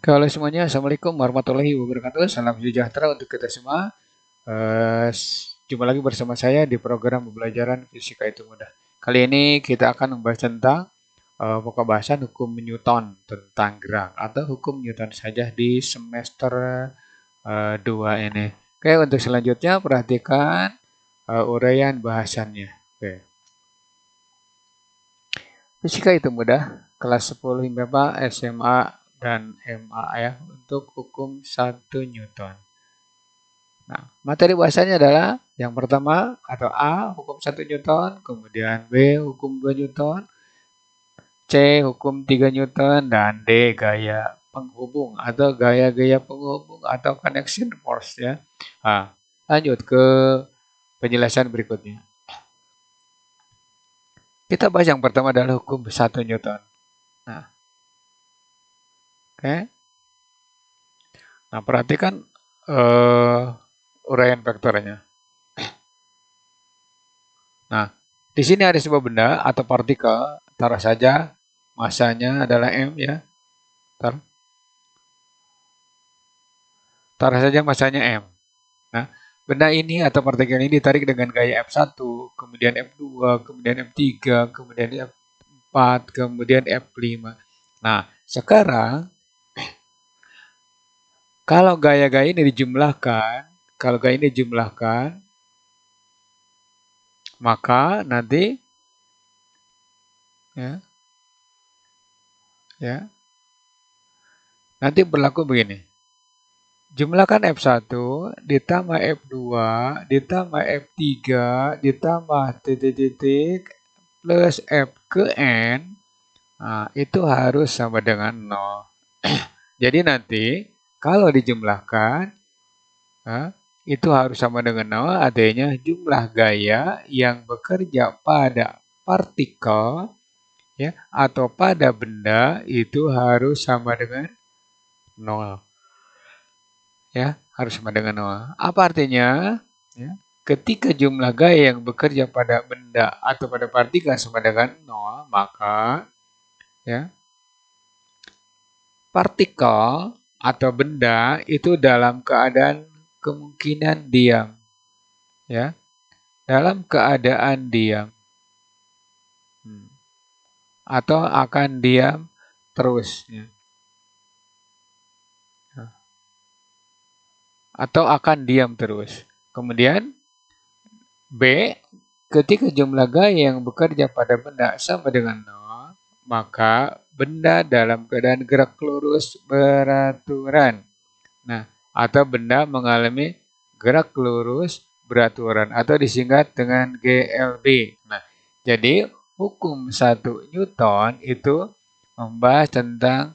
Halo semuanya, Assalamualaikum warahmatullahi wabarakatuh. Salam sejahtera untuk kita semua. Jumpa lagi bersama saya di program pembelajaran Fisika itu Mudah. Kali ini kita akan membahas tentang pokok bahasan hukum Newton tentang gerak atau hukum Newton saja di semester 2 ini. Oke, untuk selanjutnya perhatikan uraian bahasannya. Oke. Fisika itu mudah, kelas 10 IPA, SMA, dan MA ya, untuk hukum 1 Newton. Nah, materi bahasanya adalah yang pertama atau A, hukum 1 Newton, kemudian B, hukum 2 Newton, C, hukum 3 Newton, dan D, gaya penghubung atau gaya-gaya penghubung atau connection force ya. Nah, lanjut ke penjelasan berikutnya. Kita bahas yang pertama adalah hukum 1 Newton. Nah, oke. Nah, perhatikan uraian vektornya. Nah, di sini ada sebuah benda atau partikel, taruh saja masanya adalah M ya. Taruh saja masanya M. Nah, benda ini atau partikel ini ditarik dengan gaya F1, kemudian F2, kemudian F3, kemudian F4, kemudian F5. Nah, sekarang kalau gaya-gaya ini dijumlahkan, maka nanti ya, ya, nanti berlaku begini. Jumlahkan F1 ditambah F2 ditambah F3 ditambah titik-titik plus F ke N. Nah, itu harus sama dengan 0. Jadi nanti kalau dijumlahkan, itu harus sama dengan 0, artinya jumlah gaya yang bekerja pada partikel ya, atau pada benda itu harus sama dengan 0. Ya, harus sama dengan 0. Apa artinya? Ya, ketika jumlah gaya yang bekerja pada benda atau pada partikel sama dengan 0, maka ya, partikel atau benda itu dalam keadaan kemungkinan diam. Ya, dalam keadaan diam. Atau akan diam terus. Ya. Atau akan diam terus. Kemudian B, ketika jumlah gaya yang bekerja pada benda sama dengan 0, maka benda dalam keadaan gerak lurus beraturan. Nah, atau benda mengalami gerak lurus beraturan atau disingkat dengan GLB. Nah, jadi hukum 1 Newton itu membahas tentang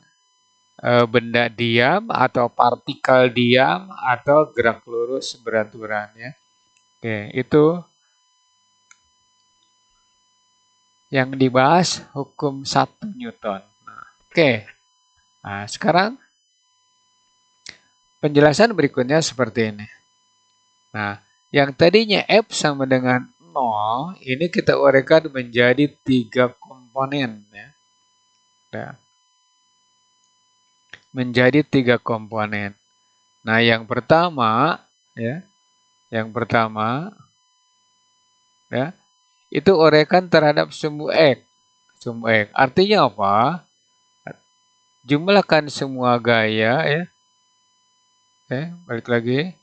benda diam atau partikel diam atau gerak lurus beraturan ya. Oke, itu yang dibahas hukum 1 Newton. Nah, oke. Nah, sekarang penjelasan berikutnya seperti ini. Nah, yang tadinya F sama dengan 0, ini kita uraikan menjadi 3 komponen ya. Nah, menjadi 3 komponen. Nah, yang pertama ya, itu uraikan terhadap sumbu X. Sumbu X. Artinya apa? Jumlahkan semua gaya ya. Balik lagi.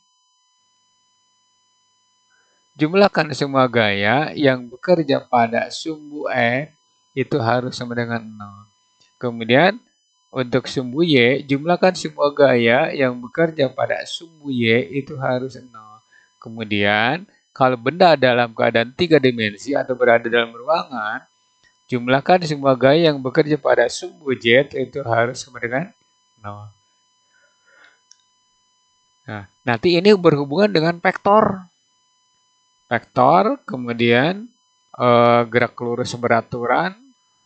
Jumlahkan semua gaya yang bekerja pada sumbu X itu harus sama dengan 0. Kemudian untuk sumbu Y, jumlahkan semua gaya yang bekerja pada sumbu Y itu harus 0. Kemudian kalau benda dalam keadaan 3 dimensi atau berada dalam ruangan, jumlahkan semua gaya yang bekerja pada sumbu Z itu harus sama dengan 0. Nah, nanti ini berhubungan dengan vektor. Vektor, kemudian gerak lurus beraturan,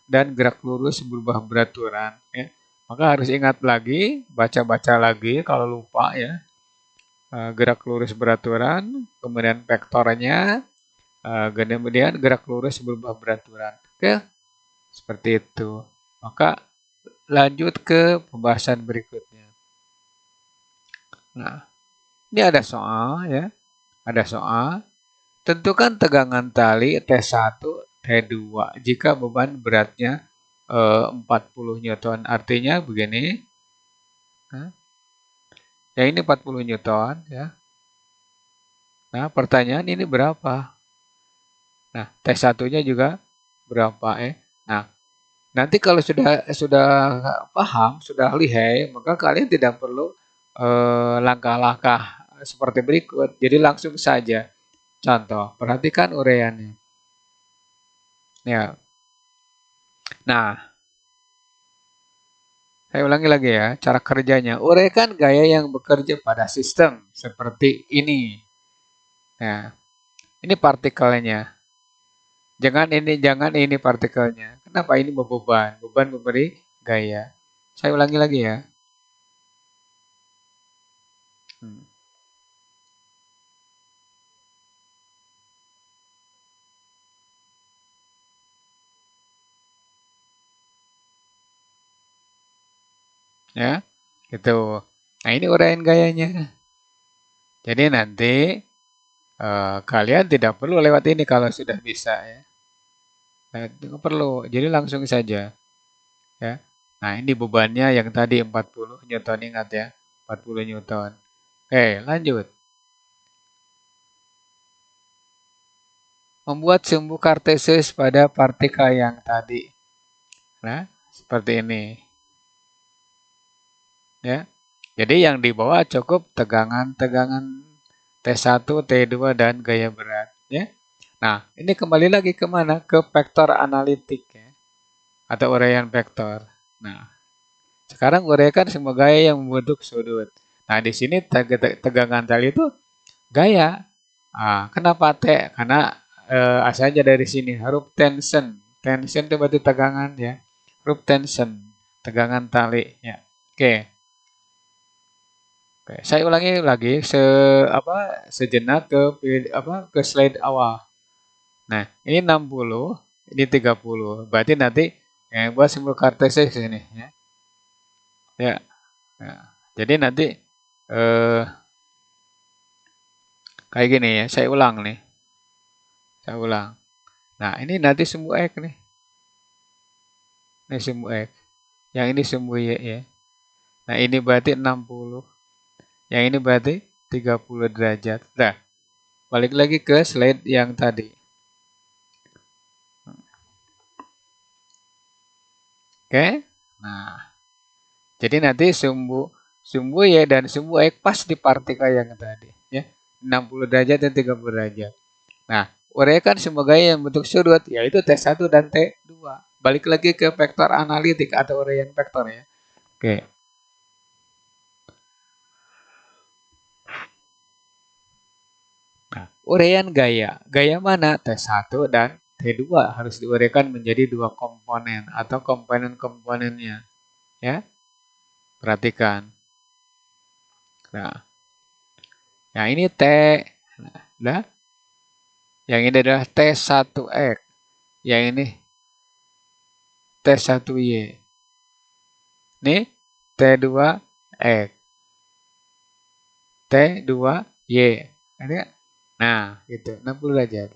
dan gerak lurus berubah beraturan. Ya. Maka harus ingat lagi, baca-baca lagi kalau lupa ya. Gerak lurus beraturan, kemudian vektornya, kemudian gerak lurus berubah beraturan. Oke, seperti itu. Maka lanjut ke pembahasan berikutnya. Nah, ini ada soal ya. Ada soal. Tentukan tegangan tali T1, T2 jika beban beratnya 40 Newton. Artinya begini. Ya ini 40 Newton ya. Nah, pertanyaan ini berapa? Nah, T1-nya juga berapa ya? Nah, nanti kalau sudah paham, sudah lihai, maka kalian tidak perlu langkah-langkah seperti berikut. Jadi langsung saja. Contoh, perhatikan uraiannya. Ya. Nah, saya ulangi lagi ya, cara kerjanya. Uraikan gaya yang bekerja pada sistem seperti ini. Nah, ini partikelnya. Jangan ini partikelnya. Kenapa ini beban? Beban memberi gaya. Saya ulangi lagi ya. Hmm. Ya, gitu. Nah, ini uraian gayanya. Jadi nanti kalian tidak perlu lewat ini kalau sudah bisa ya. Nah, tidak perlu. Jadi langsung saja ya. Nah, ini bebannya yang tadi 40 Newton, ingat ya. 40 Newton. Oke, lanjut. Membuat sumbu kartesius pada partikel yang tadi. Nah, seperti ini. Ya. Jadi yang di bawah cukup tegangan-tegangan T1, T2 dan gaya berat, ya. Nah, ini kembali lagi ke mana? Ke vektor analitik ya, atau uraian vektor. Nah, sekarang uraikan semua gaya yang membentuk sudut. Nah, di sini tegangan tali itu gaya. Kenapa T? Karena asalnya dari sini huruf tension. Tension itu berarti tegangan ya. Huruf tension, tegangan tali ya. Oke. Oke, saya ulangi lagi sejenak ke slide awal. Nah, ini 60, ini 30. Berarti nanti buat simbol kartesius ini ya. Ya. Nah, jadi nanti eh kayak gini ya, saya ulang nih. Saya ulang. Nah, ini nanti sumbu X nih. Ini sumbu X. Yang ini sumbu Y ya. Nah, ini berarti 60. Yang ini berarti 30 derajat. Nah, balik lagi ke slide yang tadi. Oke? Nah, jadi nanti sumbu Y dan sumbu X pas di partikel yang tadi. Ya, 60 derajat dan 30 derajat. Nah, uraikan semua gaya yang bentuk sudut, yaitu T1 dan T2. Balik lagi ke vektor analitik atau uraian vektor ya. Oke. Nah, uraian gaya. Gaya mana? T1 dan T2 harus diuraikan menjadi dua komponen atau komponen-komponennya. Ya, perhatikan. Nah, yang ini T. Nah, yang ini adalah T1X. Yang ini T1Y. Ini T2X. T2Y. Nah, gitu. 60 derajat.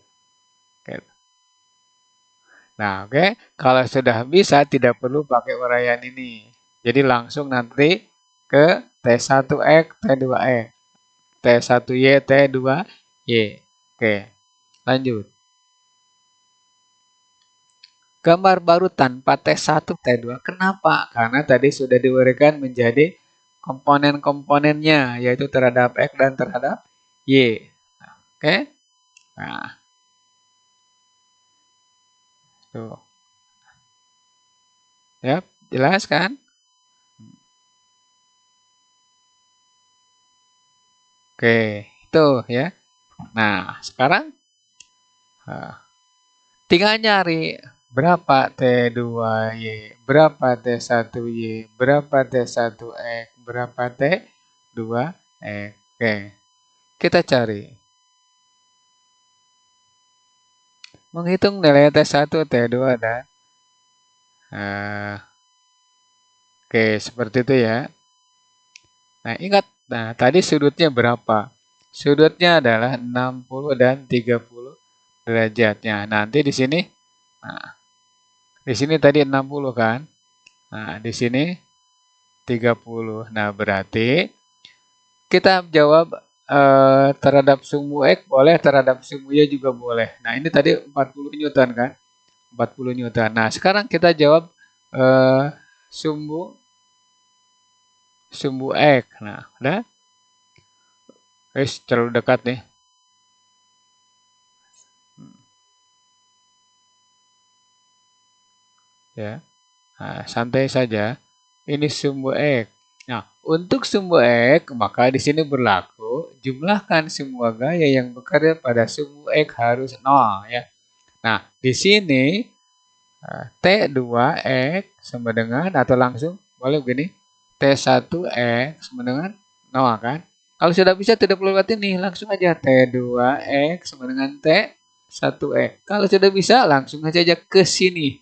Nah, oke. Kalau sudah bisa, tidak perlu pakai uraian ini. Jadi langsung nanti ke T1X, T2X. T1Y, T2Y. Oke, lanjut. Gambar baru tanpa T1, T2. Kenapa? Karena tadi sudah diuraikan menjadi komponen-komponennya, yaitu terhadap X dan terhadap Y. Oke? Nah, tuh. Ya, jelas kan? Oke, itu ya. Nah, sekarang tinggal nyari berapa T2Y, berapa T1Y, berapa T1X, berapa T2X. Oke, kita cari. Menghitung nilai T1, T2 dan oke, seperti itu ya. Nah, ingat Nah, tadi sudutnya berapa? Sudutnya adalah 60 dan 30 derajatnya. Nanti di sini, nah, di sini tadi 60 kan? Nah, di sini 30. Nah, berarti kita jawab terhadap sumbu X boleh, terhadap sumbu Y juga boleh. Nah, ini tadi 40 Newton kan? 40 Newton. Nah, sekarang kita jawab eh, sumbu sumbu X. Nah, udah? Terlalu dekat nih. Ya. Nah, santai saja. Ini sumbu X. Nah, untuk sumbu X, maka di sini berlaku jumlahkan semua gaya yang bekerja pada sumbu X harus 0 ya. Nah, di sini T2X sama dengan atau langsung boleh begini. T1X sama dengan 0 kan? Kalau sudah bisa tidak perlu lewat ini, langsung aja T2X sama dengan T1X. Kalau sudah bisa langsung aja ke sini.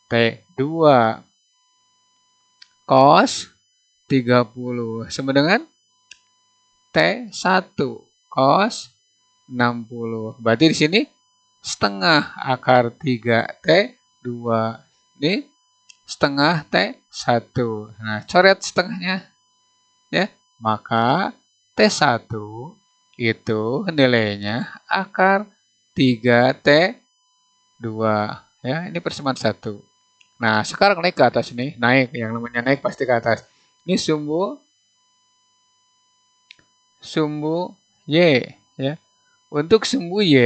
T2 cos 30 sama dengan T1 cos 60. Berarti di sini setengah akar 3 T2. Ini setengah T1. Nah, coret setengahnya ya. Maka T1 itu nilainya akar 3 T2 ya. Ini persamaan 1. Nah, sekarang naik ke atas nih, naik. Yang namanya naik pasti ke atas. Ini sumbu Y ya. Untuk sumbu Y,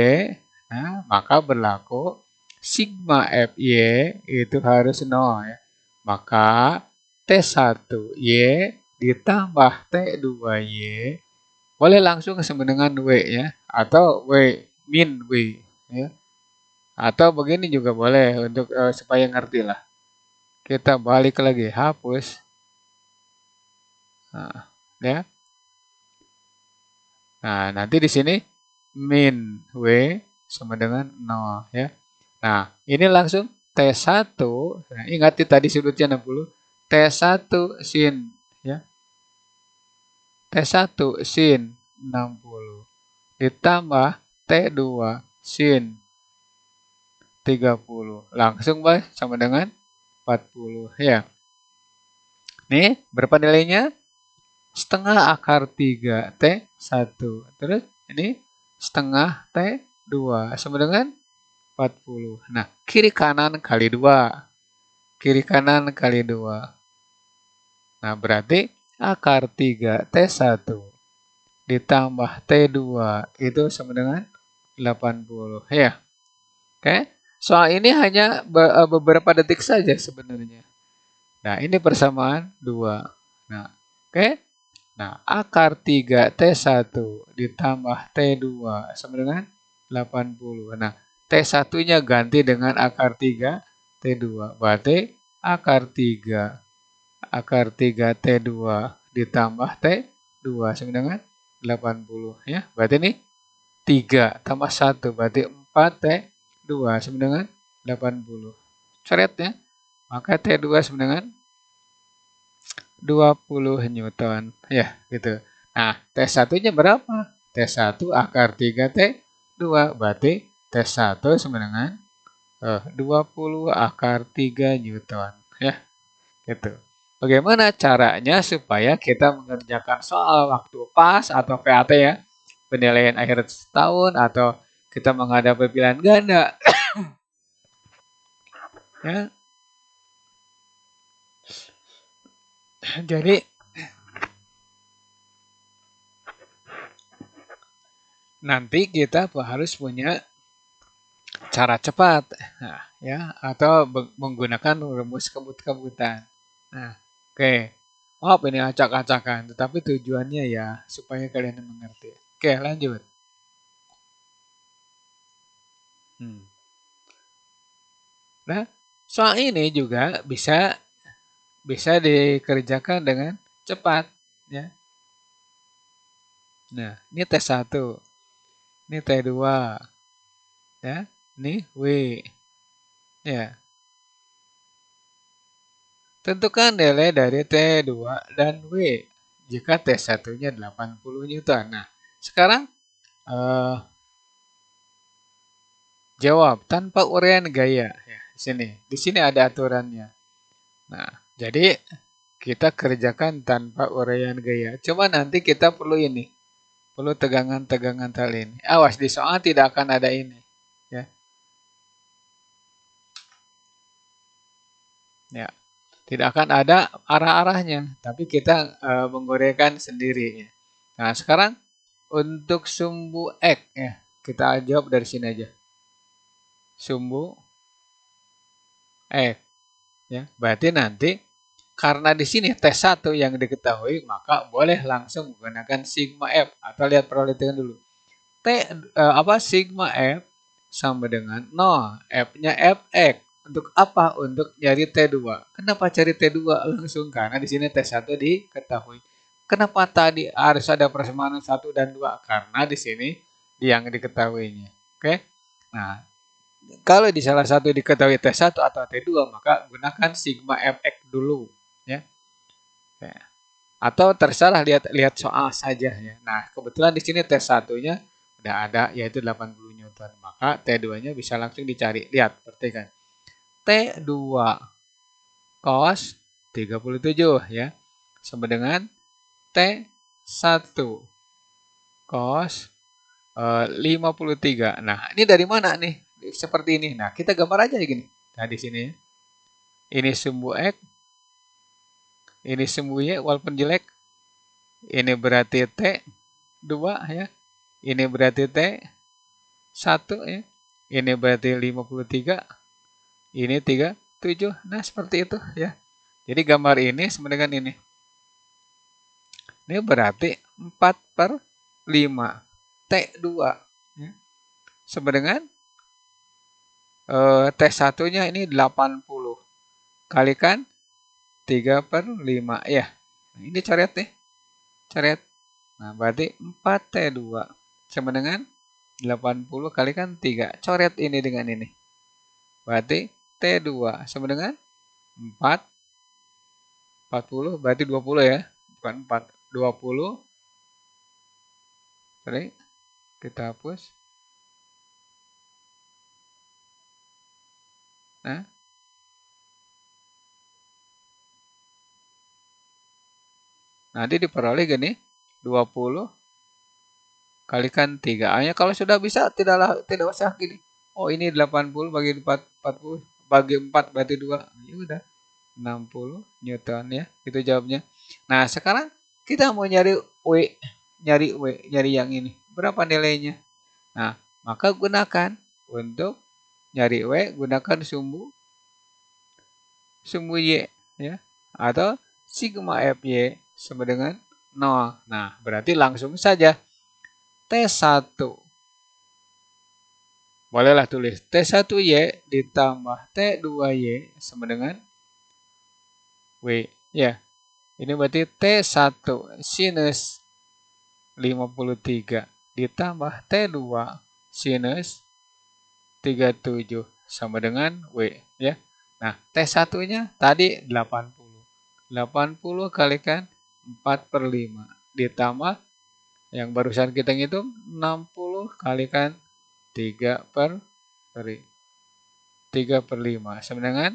nah, maka berlaku sigma FY itu harus 0 ya. Maka T1Y ditambah T2Y boleh langsung sama dengan W ya. Atau W min W ya. Atau begini juga boleh untuk supaya ngerti lah. Kita balik lagi, hapus. Nah, ya. Nah, nanti di sini min W sama dengan 0 ya. Nah, ini langsung T1. Nah, ingat tadi sudutnya 60. T1 sin ya. T1 sin 60 ditambah T2 sin 30. Langsung Bos sama dengan 40 ya. Nih, berapa nilainya? Setengah akar 3 T1. Terus ini setengah T2 sama dengan 40. Nah, kiri kanan kali 2. Kiri kanan kali 2. Nah, berarti akar 3 T1 ditambah T2 itu sama dengan 80. Ya, oke. Soal ini hanya beberapa detik saja sebenarnya. Nah, ini persamaan 2. Nah, oke. Nah, akar 3 T1 ditambah T2 sama dengan 80. Nah, T1-nya ganti dengan akar 3 T2. Berarti akar 3 T2 ditambah T2 sama dengan 80 ya. Berarti ini 3 tambah 1 berarti 4 T2 sama dengan 80. Coret ya. Maka T2 sama dengan 20 Newton. Ya, gitu. Nah, T1-nya berapa? T1 akar 3 T2. Berarti T1 sama dengan 20 akar 3 Newton. Ya, gitu. Bagaimana caranya supaya kita mengerjakan soal waktu pas atau PAT ya, penilaian akhir setahun atau kita menghadapi pilihan ganda. Ya. Jadi nanti kita harus punya cara cepat, nah, ya, atau menggunakan rumus kebut-kebutan. Nah, oke. Maaf ini acak-acakan, tetapi tujuannya ya supaya kalian mengerti. Oke, lanjut. Nah, soal ini juga bisa dikerjakan dengan cepat, ya. Nah, ini T1, ini T2, ya, ini W, ya. Tentukan nilai dari T2 dan W. jika T1-nya 80 Newton. Nah, sekarang jawab tanpa uraian gaya. Ya, di sini ada aturannya. Nah, jadi kita kerjakan tanpa uraian gaya. Cuma nanti kita perlu ini. Perlu tegangan-tegangan tali ini. Awas, di soal tidak akan ada ini. Ya. Ya. Tidak akan ada arah-arahnya. Tapi kita menguraikan sendiri. Ya. Nah, sekarang untuk sumbu X. Ya, kita jawab dari sini aja. Sumbu X. Ya, berarti nanti karena di sini T1 yang diketahui, maka boleh langsung menggunakan sigma F atau lihat perhitungan dulu. Sigma F sama dengan 0. F-nya Fx. Untuk apa? Untuk nyari T2. Kenapa cari T2 langsung? Karena di sini T1 diketahui. Kenapa tadi harus ada persamaan 1 dan 2? Karena di sini yang diketahuinya. Oke. Nah, kalau di salah satu diketahui T1 atau T2, maka gunakan sigma Fx dulu. Ya. Atau terserah lihat soal saja ya. Nah, kebetulan di sini T1-nya udah ada yaitu 80 Newton. Maka T2-nya bisa langsung dicari. Lihat, perhatikan. T2 cos 37 ya. Sama dengan T1 cos 53. Nah, ini dari mana nih? Seperti ini. Nah, kita gambar aja gini. Nah, di sini ya. Ini sumbu X. Ini sumbu Y walaupun jelek. Ini berarti T2 ya. Ini berarti T1 ya. Ini berarti 53. Ini 37. Nah, seperti itu ya. Jadi gambar ini sama dengan ini. Ini berarti 4/5. T2 ya. Sama dengan T1-nya ini 80. Kalikan 3/5 ya. Nah, ini coret nih. Coret. Nah, berarti 4T2 sama dengan 80 kalikan 3. Coret ini dengan ini. Berarti T2 sama dengan 4. 40 berarti 20 ya. Bukan 4. 20. Sorry. Kita hapus. Nah. Nanti diperoleh gini. 20 kalikan 3. Hanya kalau sudah bisa tidak usah gini. Oh, ini 80 bagi 4 40 bagi 4 berarti 2. Ya udah. 60 Newton ya. Itu jawabnya. Nah, sekarang kita mau nyari yang ini. Berapa nilainya? Nah, maka gunakan untuk nyari W, gunakan sumbu Y ya. Atau sigma FY sama dengan 0. Nah, berarti langsung saja T1. Bolehlah tulis T1Y ditambah T2Y sama dengan W. Ya, ini berarti T1 sinus 53 ditambah T2 sinus 37 sama dengan W. Ya. Nah, T1-nya tadi 80. 80 kalikan 4/5 ditambah yang barusan kita ngitung 60 kalikan 3/5 sama dengan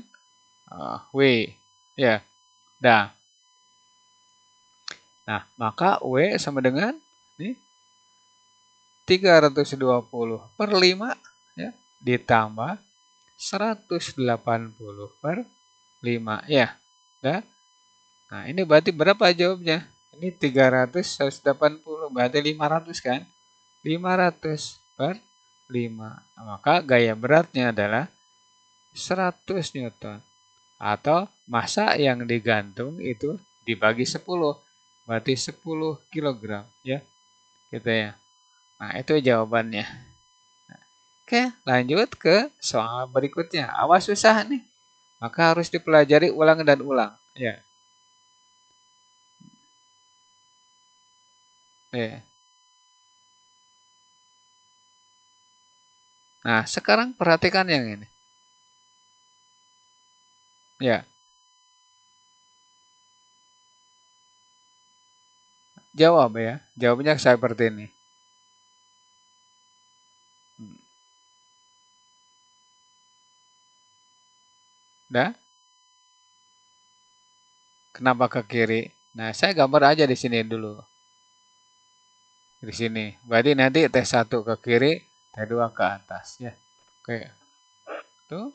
W. Ya. Nah, maka W sama dengan ini 320/5 ya, ditambah 180/5 ya. Nah, ini berarti berapa jawabnya? Ini 300, 180, berarti 500 kan? 500/5. Nah, maka gaya beratnya adalah 100 Newton. Atau massa yang digantung itu dibagi 10. Berarti 10 kg ya. Gitu ya. Nah, itu jawabannya. Oke, lanjut ke soal berikutnya. Awas susah nih. Maka harus dipelajari ulang dan ulang. Ya. Nah, sekarang perhatikan yang ini. Ya. Jawab ya. Jawabnya seperti ini. Dah? Kenapa ke kiri? Nah, saya gambar aja di sini dulu. Di sini. Berarti nanti T1 ke kiri, T2 ke atas ya. Oke. Tuh.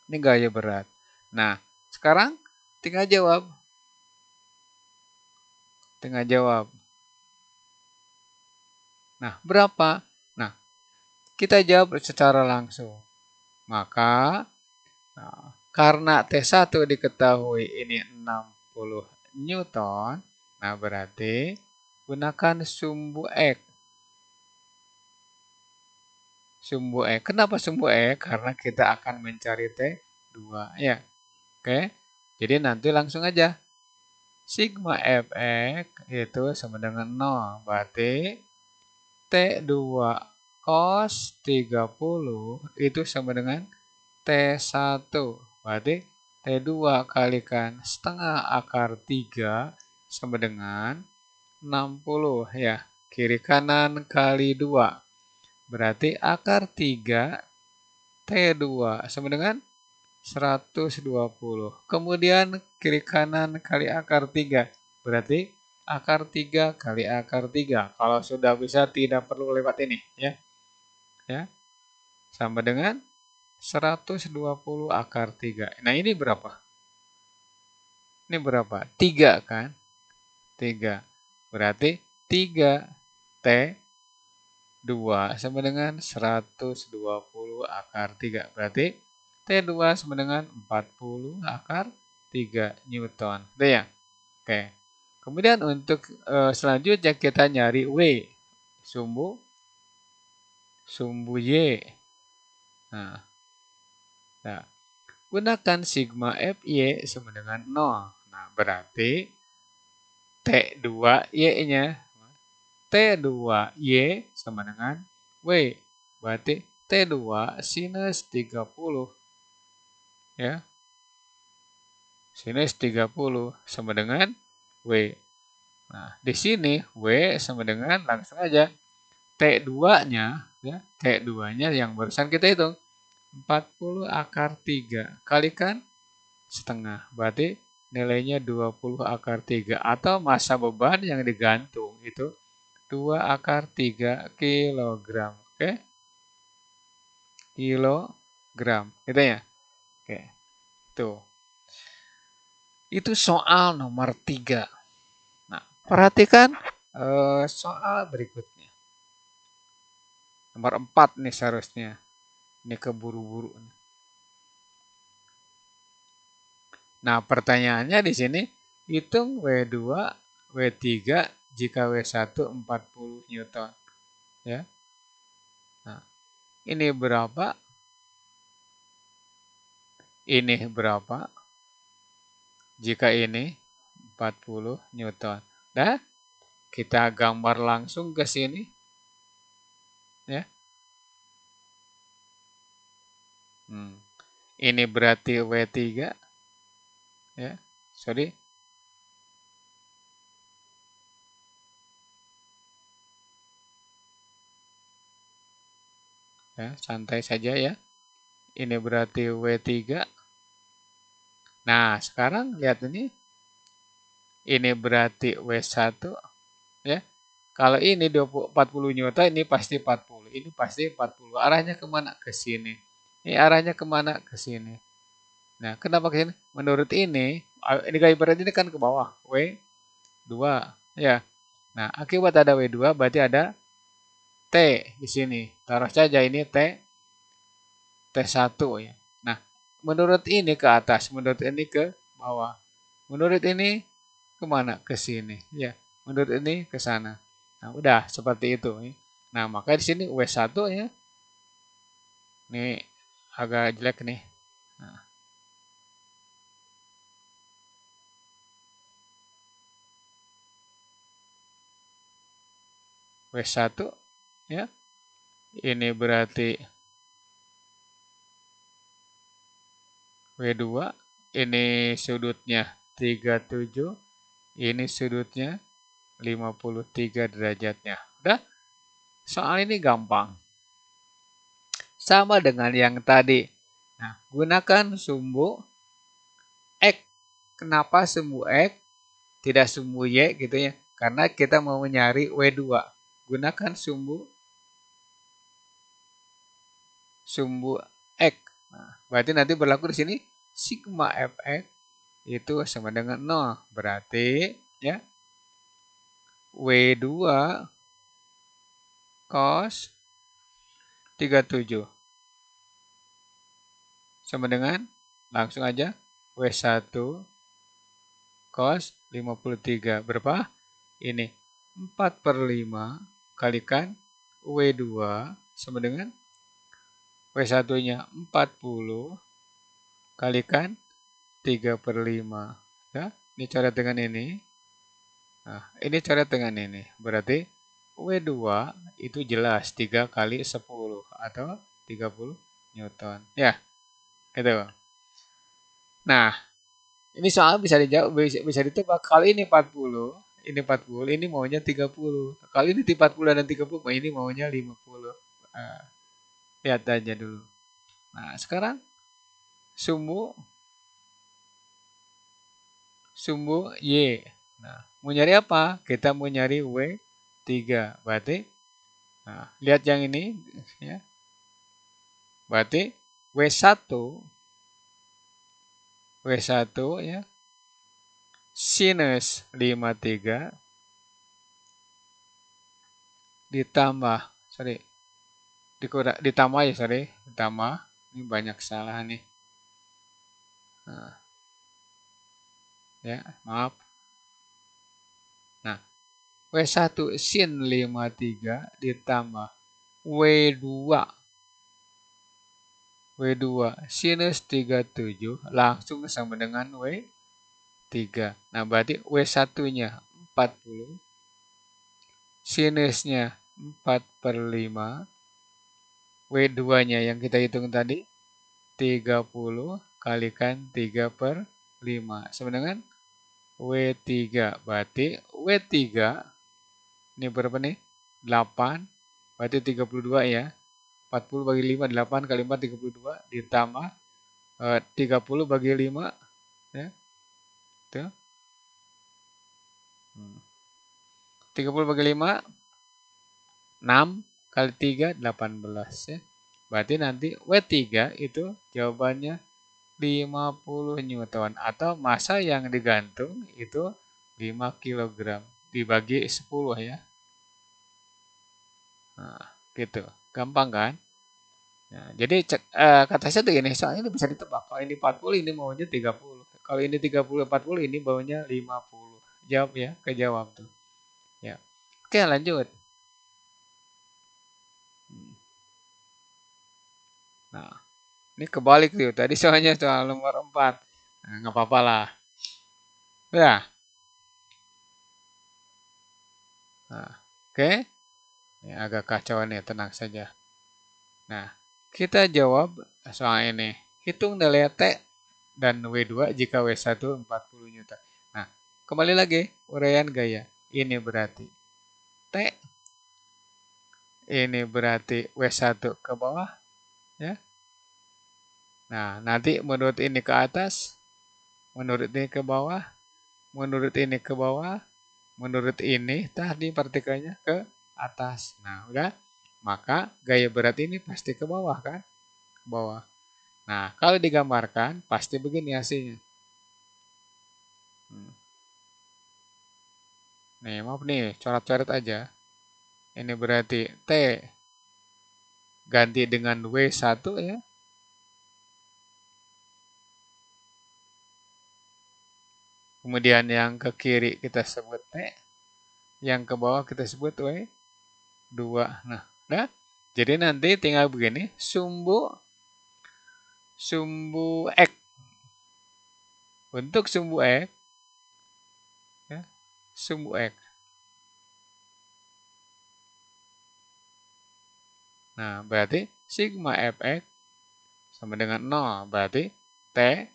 Ini gaya berat. Nah, sekarang tinggal jawab. Tinggal jawab. Nah, berapa? Nah, kita jawab secara langsung. Maka, karena T1 diketahui ini 60 Newton, nah berarti gunakan sumbu X. Sumbu X. Kenapa sumbu X? Karena kita akan mencari T2 ya. Oke. Jadi nanti langsung aja. Sigma Fx itu sama dengan 0. Berarti T2 cos 30 itu sama dengan T1. Berarti T2 kalikan setengah akar 3 sama dengan 60 ya. Kiri kanan kali 2. Berarti akar 3 T2 sama dengan 120. Kemudian kiri kanan kali akar 3. Berarti akar 3 kali akar 3. Kalau sudah bisa tidak perlu lewat ini ya. Ya. Sama dengan 120 akar 3. Nah, ini berapa? Ini berapa? 3 kan? 3. Berarti 3 T2 sama dengan 120 akar 3. Berarti T2 sama dengan 40 akar 3 Newton. Udah ya? Oke. Kemudian untuk selanjutnya kita nyari W. Sumbu Y. Nah, gunakan sigma Fy sama dengan 0. Nah, berarti T2Y-nya. T2Y sama dengan W. Berarti T2 sinus 30. Ya. Sinus 30 sama dengan W. Nah, di sini W sama dengan langsung aja T2-nya ya, T2-nya yang barusan kita hitung 40 akar 3 kalikan setengah. Berarti nilainya 20 akar 3 atau massa beban yang digantung itu 2 akar 3 kilogram. Oke? Kilogram. Gitu ya? Oke. Tuh. Itu soal nomor 3. Nah, perhatikan soal berikutnya. Nomor 4 nih seharusnya. Ini keburu-buru. Nah, pertanyaannya di sini, hitung W2, W3 jika W1 40 Newton. Ya. Nah, ini berapa? Ini berapa? Jika ini 40 Newton. Nah, kita gambar langsung ke sini. Ya. Ini berarti W3. Ya, sorry. Ya, santai saja ya. Ini berarti W3. Nah, sekarang lihat ini. Ini berarti W1. Ya. Kalau ini 40 Newton, ini pasti 40. Ini pasti 40. Arahnya kemana? Ke sini. Ini arahnya kemana? Ke sini. Nah, kenapa ke sini? Menurut ini gaya berat ini kan ke bawah. W2. Ya. Nah, akibat ada W2 berarti ada T di sini. Taruh saja ini T1 ya. Nah, menurut ini ke atas, menurut ini ke bawah. Menurut ini kemana? Ke sini. Ya, menurut ini ke sana. Nah, udah seperti itu. Ya. Nah, maka di sini W1 ya. Ini agak jelek nih. Nah. W1 ya. Ini berarti W2. Ini sudutnya 37. Ini sudutnya 53 derajatnya. Udah, soal ini gampang. Sama dengan yang tadi. Nah, gunakan sumbu X. Kenapa sumbu X? Tidak sumbu Y gitu ya. Karena kita mau mencari W2. Gunakan sumbu X. Nah, berarti nanti berlaku di sini sigma Fx itu sama dengan 0. Berarti ya W2 cos 37 sama dengan langsung aja W1 cos 53 berapa? Ini 4/5 kalikan W2 sama dengan W1-nya 40 kalikan 3/5. Ya, ini coret dengan ini. Nah, ini coret dengan ini. Berarti W2 itu jelas 3 kali 10 atau 30 Newton. Ya, itu. Nah, ini soal bisa dijawab, bisa ditebak. Kali ini 40, ini maunya 30. Kali ini 40 dan 30, ini maunya 50. Nah, lihat aja dulu. Nah, sekarang sumbu Y. Nah, mau nyari apa? Kita mau nyari W3. Berarti, nah, lihat yang ini. Ya. Berarti W1 ya, sinus 53 ditambah, ditambah ya, ditambah. Ini banyak salah nih. Nah, ya, maaf. Nah, W1 sin 53 ditambah W2 sinus 37 langsung sama dengan W3. Nah, berarti W1-nya 40, sinusnya 4/5, W2-nya yang kita hitung tadi 30 kalikan 3/5 sama dengan W3. Berarti W3 ini berapa nih? 8. Berarti 32 ya. 40 bagi 5, 8 kali 4, 32. Ditambah 30 bagi 5. Ya. Tuh. 30 bagi 5, 6 kali 3, 18. Ya. Berarti nanti W3 itu jawabannya 50 Newton. Atau massa yang digantung itu 5 kg. Dibagi 10 ya. Nah, gitu. Gampang kan? Nah, jadi kata saya tuh gini, soalnya ini bisa ditebak. Kalau ini 40, ini maunya 30. Kalau ini 30, 40, ini maunya 50. Jawab ya, kejawab tuh. Ya. Oke, lanjut. Nah, ini kebalik tuh. Tadi soalnya soal nomor 4. Nah, nggak apa-apa lah. Ya. Nah, oke. Ini agak kacau nih, tenang saja. Nah, kita jawab soal ini. Hitung nilai T dan W2 jika W1 40 Newton. Nah, kembali lagi, uraian gaya. Ini berarti T, ini berarti W1 ke bawah. Ya. Nah, nanti menurut ini ke atas, menurut ini ke bawah, menurut ini ke bawah, menurut ini tadi partikelnya ke atas. Nah, udah. Maka gaya berat ini pasti ke bawah kan? Ke bawah. Nah, kalau digambarkan pasti begini hasilnya. Nih, maaf nih, coret-coret aja. Ini berarti T ganti dengan W1 ya. Kemudian yang ke kiri kita sebut T. Yang ke bawah kita sebut W2. Nah, udah. Jadi nanti tinggal begini, sumbu X. Untuk sumbu X, ya, sumbu X. Nah, berarti sigma Fx sama dengan 0. Berarti T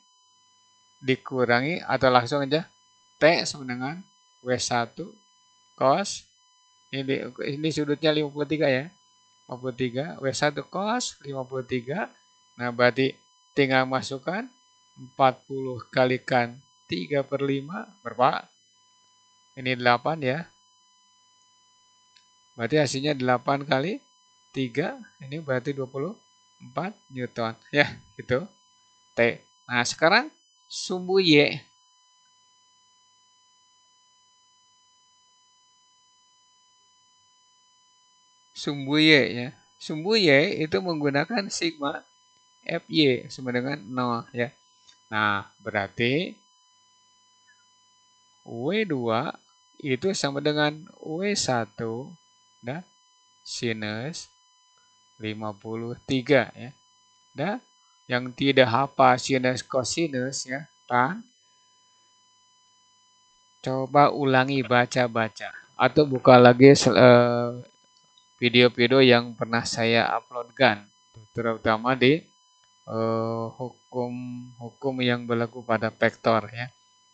dikurangi atau langsung aja T sama dengan W1 cos, ini sudutnya 53 ya. 53, W1 cos 53. Nah, berarti tinggal masukkan 40 kalikan 3/5 berapa? Ini 8 ya. Berarti hasilnya 8 kali 3, ini berarti 24 Newton. Ya, gitu. T. Nah, sekarang sumbu Y. Sumbu Y ya. Sumbu Y itu menggunakan sigma Fy sama dengan 0 ya. Nah, berarti W2 itu sama dengan W1 nah, sinus 53 ya. Nah, yang tidak hafal sinus kosinus ya, kan? Coba ulangi baca-baca atau buka lagi video-video yang pernah saya uploadkan, terutama di hukum yang berlaku pada vektor ya.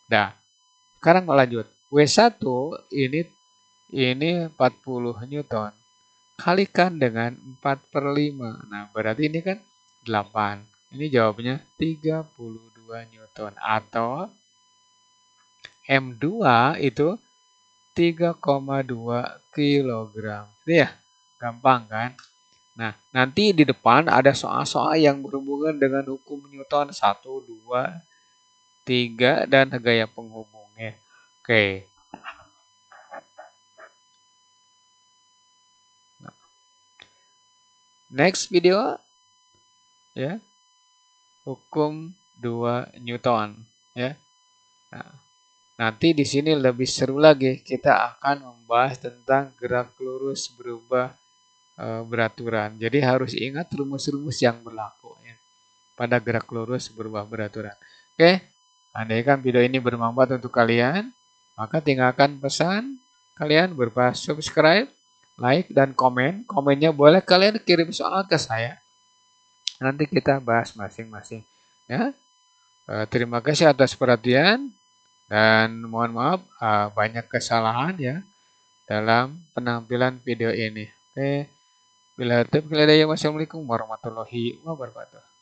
Nah, sekarang lanjut. W1 ini 40 Newton. Kalikan dengan 4/5. Nah, berarti ini kan 8. Ini jawabnya 32 Newton. Atau M2 itu 3,2 kilogram. Itu ya, gampang kan? Nah, nanti di depan ada soal-soal yang berhubungan dengan hukum Newton 1, 2, 3, dan gaya penghubungnya. Oke. Next video ya. Hukum 2 Newton ya. Nah, nanti di sini lebih seru lagi, kita akan membahas tentang gerak lurus berubah beraturan. Jadi harus ingat rumus-rumus yang berlaku ya pada gerak lurus berubah beraturan. Oke, andaikan video ini bermanfaat untuk kalian, maka tinggalkan pesan kalian berupa subscribe, like, dan komen. Komennya boleh kalian kirim soal ke saya. Nanti kita bahas masing-masing. Ya, terima kasih atas perhatian dan mohon maaf banyak kesalahan ya dalam penampilan video ini. Oke, bila taufiq hidayah, wassalamualaikum warahmatullahi wabarakatuh.